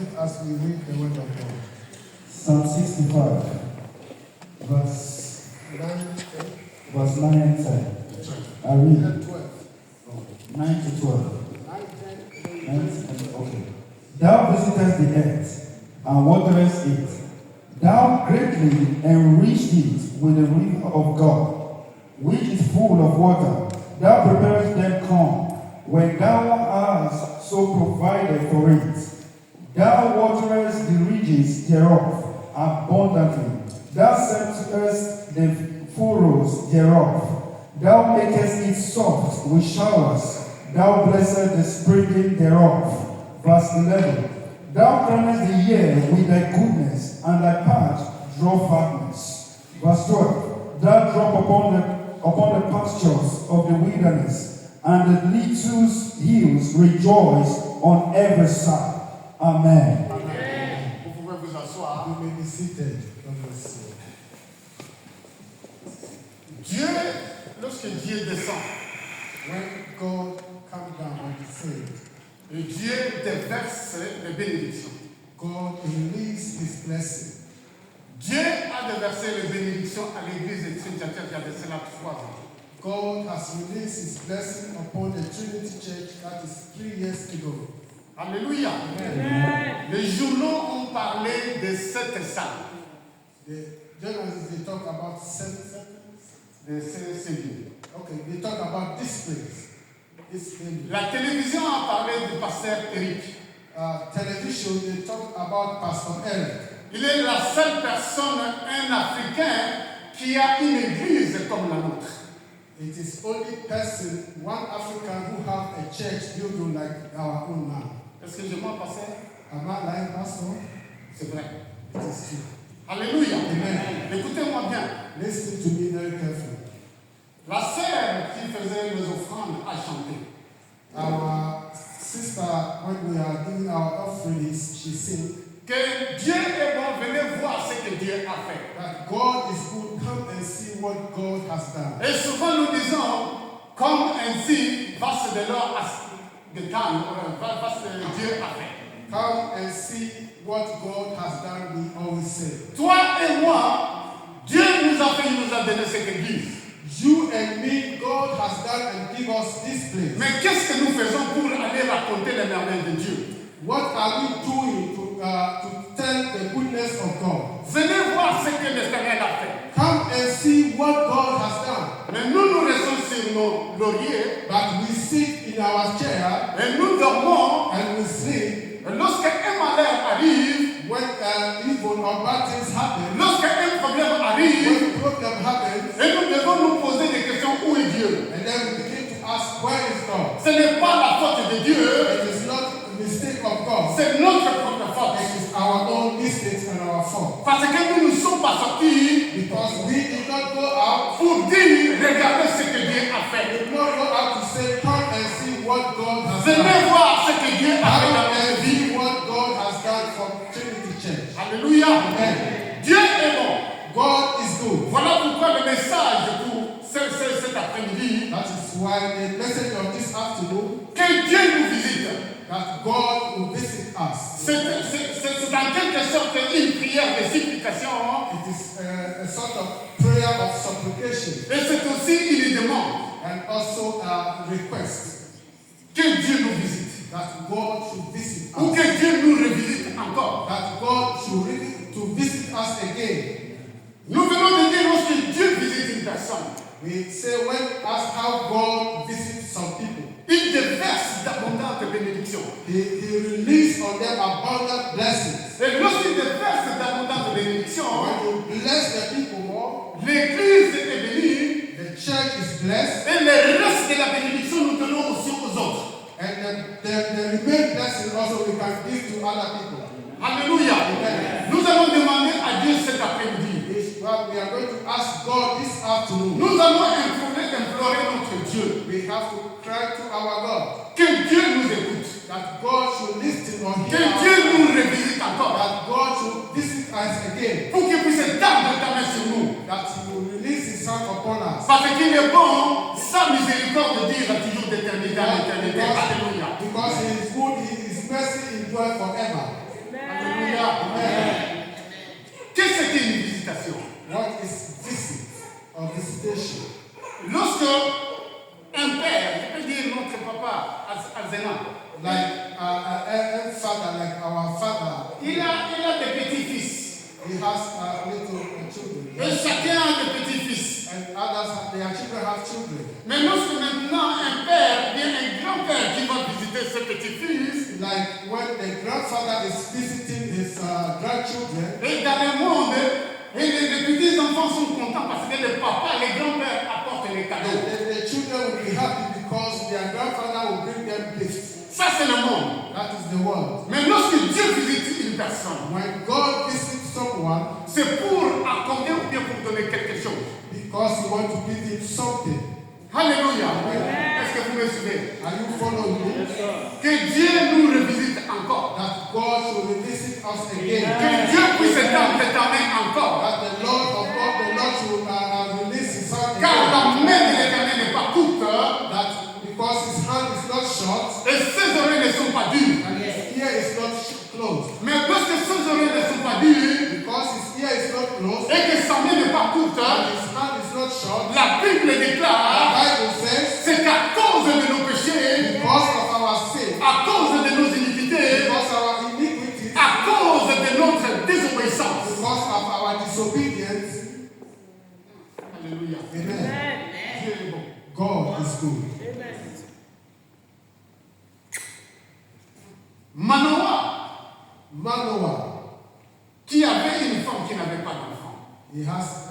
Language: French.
it as we read the word of God. Psalm 65, verse 9 and 10. I read 9 to 12. 9, okay. Thou visitest the earth, and waterest it. Thou greatly enriched it with the river of God, which is full of water. Thou preparest them corn, when thou hast so provided for it. Thou waterest the ridges thereof abundantly. Thou settest the furrows thereof. Thou makest it soft with showers. Thou blessest the springing thereof. Verse 11. Thou crownest the year with thy goodness, and thy path draw fatness. Verse 12. Thou drop upon the pastures of the wilderness, and the little hills rejoice on every side. Amen. Amen. Vous pouvez vous asseoir. You may be seated. Dieu, lorsque Dieu descend, when God comes down and descends, et Dieu déverse les bénédictions. God releases His blessing. Dieu a déversé les bénédictions à l'église de Trinitaire il y a de cela 3 ans. God has released His blessing upon the Trinity Church, that is 3 years ago. Alléluia. Amen. Les journaux ont parlé de cette salle. The journalists, they talk about Okay, they talk about this place. La télévision a parlé du pasteur Eric. Television, they talk about Pastor Eric. Il est la seule personne, un Africain, qui a une église comme la nôtre. It is only person, one African, who have a church building like our own now. Est-ce que je m'en passer? Am I lying, Pastor? C'est vrai. It is true. Alléluia. Amen. Écoutez-moi bien. Listen to me very carefully. La sœur qui faisait les offrandes a chanté. Our sister, when we are giving our offerings, she sings que Dieu est bon, venez voir ce que Dieu a fait. that God is good, come and see what God has done. Et souvent nous disons, comme ainsi, vaste de l'or de Cannes, vaste Dieu a fait. Come and see what God has done, we always say. Toi et moi, Dieu nous a fait, il nous a donné cette église. You and me, God has done and give us this place. Mais qu'est-ce que nous faisons pour aller raconter les merveilles de Dieu? What are we doing to tell the goodness of God? Venez voir ce que l'Éternel a fait. Come and see what God has done. Mais nous restons sur nos lauriers. But we sit in our chair Et nous dormons. and we sleep. Et lorsqu'un malheur arrive, When evil or bad things happen, lorsqu'un problème arrive, when a problem happens, et nous devons nous poser des questions, où est Dieu? and then we begin to ask, where is God? Ce n'est pas la faute de Dieu, It is not a mistake of God. c'est notre propre faute. It is our own mistakes and our fault. Parce que nous ne sommes pas sortis Because we did not go out, pour dire, regardez ce que Dieu a fait. we did not go out to say, come and see what God has Venez done. voir ce que Dieu a fait dans Come notre and vie. see what God has done for Trinity Church. Alléluia. Amen. Dieu est bon. God is good. Voilà pourquoi le message pour cet après-midi, That is why the message of this afternoon, que Dieu nous visite. that God will visit us. C'est en quelque sorte une prière de supplication. It is a sort of prayer of supplication Et c'est aussi une demande and also a request que Dieu nous visite. that God should visit Ou us. que Dieu nous revisite encore. That God should really to visit us again. Nous venons de dire lorsque Dieu visite une personne, We say when ask how God visits some people, il déverse d'abondantes bénédictions. He releases on them abundant blessings. Et lorsqu'il déverse d'abondantes bénédictions, When you bless the people more, l'Église est bénie. the church is blessed, Et le reste de la bénédiction, nous donnons aussi aux autres. and the remaining blessing also we can give to other people. Alléluia. Amen. Nous allons demander à Dieu cet après-midi. Well, we are going to ask God this afternoon. Nous allons implorer notre Dieu. We have to cry to our God Que Dieu nous écoute. that God should listen on Que Him. Dieu nous revisite encore. That God should visit us again. Pour qu'il puisse étendre ta main sur nous. That He will release His hand upon us. Parce qu'il est bon, sa miséricorde dure toujours d'éternité à l'éternité. Alléluia. Because He is good, His mercy endures forever. has little children. Et chacun a des petits-fils. And others, their children have children. Mais lorsque maintenant un père, bien un grand-père qui va visiter ses petits-fils, Like when the grandfather is visiting his grandchildren, et dans le monde, et les petits-enfants sont contents parce que les papas, les grands-pères apportent les cadeaux. the children will be happy because their grandfather will bring them gifts. Ça, c'est le monde. That is the world. Mais lorsque Dieu visite une personne, When God visits someone, c'est pour accorder ou bien pour donner quelque chose. because he wants to give him something. Alléluia. Est-ce que vous me suivez? Are you following me? Que Dieu nous revisite encore. That God should revisit us again. Que Dieu puisse étendre ta main encore. That the Lord of God, the Lord should release his hand Car again. la main de l'Éternel n'est pas courte That because his hand is not short et ses oreilles ne sont pas dures. and his ear is not closed. Mais lorsque ses oreilles ne sont pas dures Because his ear is not closed et que sa main n'est pas courte, and his hand is not short, la Bible the déclare Bible says, c'est qu'à cause de nos péchés, because of our sin, à cause de nos iniquités, because of our iniquities, à cause de notre désobéissance. because of our disobedience, Alléluia. amen, Dieu est bon. God is good. Manoah, Manoah, qui avait une femme qui n'avait pas d'enfant. he has